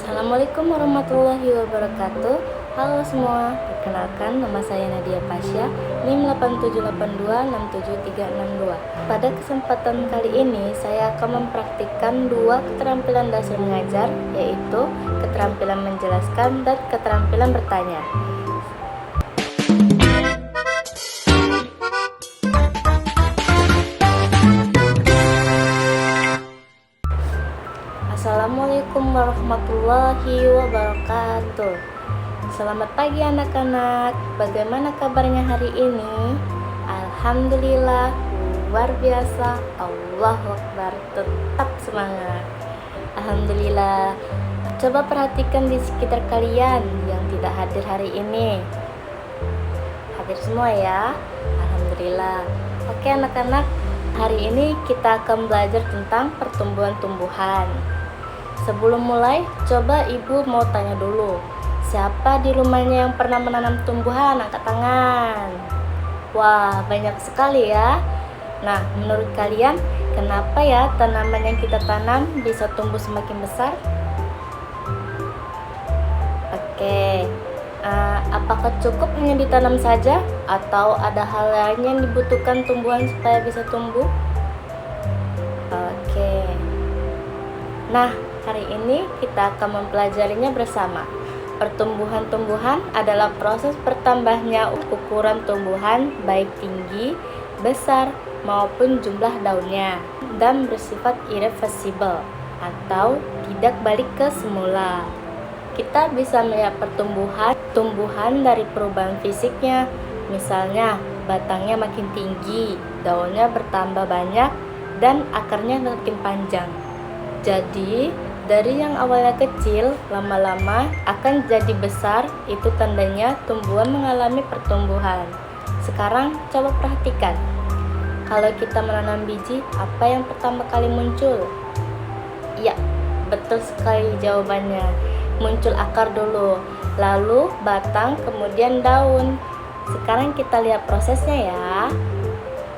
Assalamualaikum warahmatullahi wabarakatuh. Halo semua, perkenalkan nama saya Nadia Pasya, NIM 8782673662. Pada kesempatan kali ini saya akan mempraktikkan dua keterampilan dasar mengajar, yaitu keterampilan menjelaskan dan keterampilan bertanya. Assalamualaikum warahmatullahi wabarakatuh. Selamat pagi anak-anak. Bagaimana kabarnya hari ini? Alhamdulillah, luar biasa. Allahu Akbar. Tetap semangat. Alhamdulillah. Coba perhatikan di sekitar kalian yang tidak hadir hari ini. Hadir semua ya. Alhamdulillah. Oke anak-anak, hari ini kita akan belajar tentang pertumbuhan tumbuhan. Sebelum mulai, coba ibu mau tanya dulu, siapa di rumahnya yang pernah menanam tumbuhan? Angkat tangan. Wah, banyak sekali ya. Nah, menurut kalian, kenapa ya tanaman yang kita tanam bisa tumbuh semakin besar? Oke, apakah cukup hanya ditanam saja? Atau ada hal lain yang dibutuhkan tumbuhan supaya bisa tumbuh? Oke. Nah, hari ini kita akan mempelajarinya bersama. Pertumbuhan tumbuhan adalah proses bertambahnya ukuran tumbuhan baik tinggi, besar, maupun jumlah daunnya dan bersifat irreversible atau tidak balik ke semula. Kita bisa melihat tumbuhan dari perubahan fisiknya. Misalnya, batangnya makin tinggi, daunnya bertambah banyak, dan akarnya makin panjang. Jadi, dari yang awalnya kecil, lama-lama akan jadi besar, itu tandanya tumbuhan mengalami pertumbuhan. Sekarang, coba perhatikan. Kalau kita menanam biji, apa yang pertama kali muncul? Ya, betul sekali jawabannya. Muncul akar dulu, lalu batang, kemudian daun. Sekarang kita lihat prosesnya ya.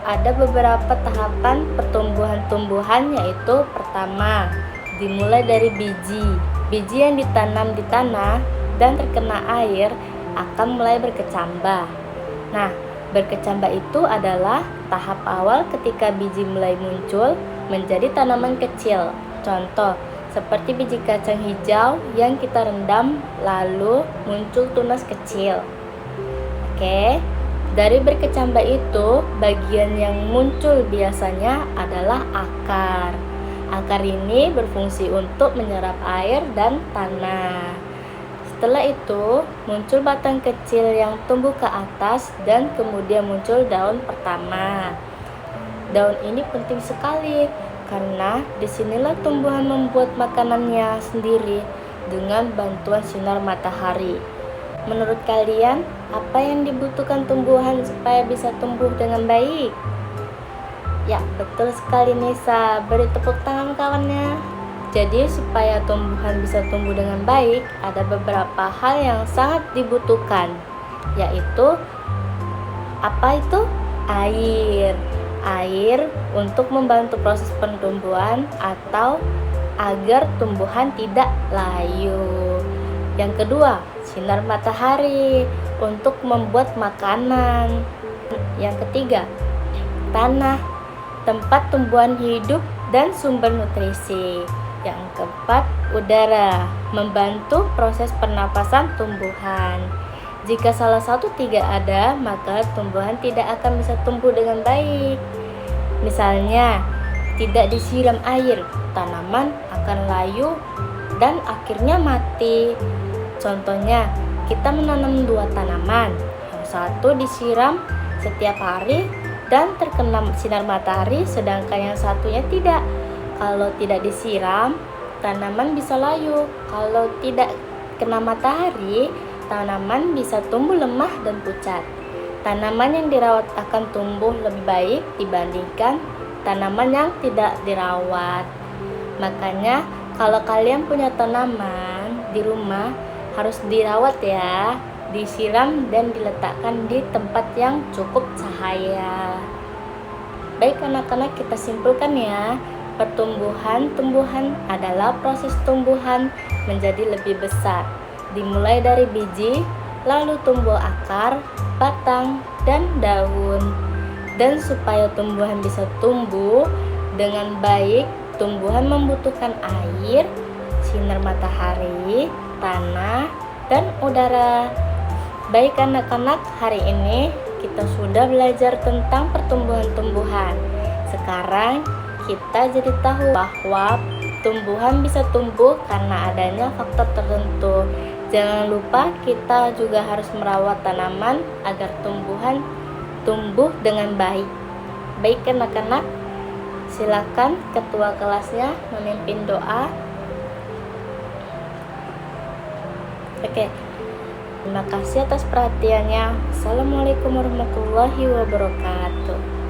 Ada beberapa tahapan pertumbuhan tumbuhan, yaitu pertama, dimulai dari biji. Biji yang ditanam di tanah dan terkena air akan mulai berkecambah. Nah, berkecambah itu adalah tahap awal ketika biji mulai muncul menjadi tanaman kecil. Contoh, seperti biji kacang hijau yang kita rendam lalu muncul tunas kecil. Oke. Dari berkecambah itu, bagian yang muncul biasanya adalah akar. Akar ini berfungsi untuk menyerap air dan tanah. Setelah itu, muncul batang kecil yang tumbuh ke atas dan kemudian muncul daun pertama. Daun ini penting sekali karena disinilah tumbuhan membuat makanannya sendiri dengan bantuan sinar matahari. Menurut kalian, apa yang dibutuhkan tumbuhan supaya bisa tumbuh dengan baik? Ya, betul sekali Nisa. Beri tepuk tangan kawannya. Jadi, supaya tumbuhan bisa tumbuh dengan baik, ada beberapa hal yang sangat dibutuhkan, yaitu apa itu? Air. Air untuk membantu proses pertumbuhan atau agar tumbuhan tidak layu. Yang kedua, sinar matahari untuk membuat makanan. Yang ketiga, tanah, tempat tumbuhan hidup dan sumber nutrisi. Yang keempat, udara, membantu proses pernapasan tumbuhan. Jika salah satu tidak ada, maka tumbuhan tidak akan bisa tumbuh dengan baik. Misalnya, tidak disiram air, tanaman akan layu dan akhirnya mati. Contohnya, kita menanam dua tanaman. Yang satu disiram setiap hari dan terkena sinar matahari, sedangkan yang satunya tidak. Kalau tidak disiram, tanaman bisa layu. Kalau tidak kena matahari, tanaman bisa tumbuh lemah dan pucat. Tanaman yang dirawat akan tumbuh lebih baik dibandingkan tanaman yang tidak dirawat. Makanya, kalau kalian punya tanaman di rumah, harus dirawat ya, disiram dan diletakkan di tempat yang cukup cahaya. Baik anak-anak, kita simpulkan ya. Pertumbuhan tumbuhan adalah proses tumbuhan menjadi lebih besar, dimulai dari biji, lalu tumbuh akar, batang, dan daun. Dan supaya tumbuhan bisa tumbuh dengan baik, tumbuhan membutuhkan air, sinar matahari, tanah, dan udara. Baik anak-anak, hari ini kita sudah belajar tentang pertumbuhan tumbuhan. Sekarang kita jadi tahu bahwa tumbuhan bisa tumbuh karena adanya faktor tertentu. Jangan lupa kita juga harus merawat tanaman agar tumbuhan tumbuh dengan baik. Baik anak-anak, silakan ketua kelasnya memimpin doa. Oke. Terima kasih atas perhatiannya. Assalamualaikum warahmatullahi wabarakatuh.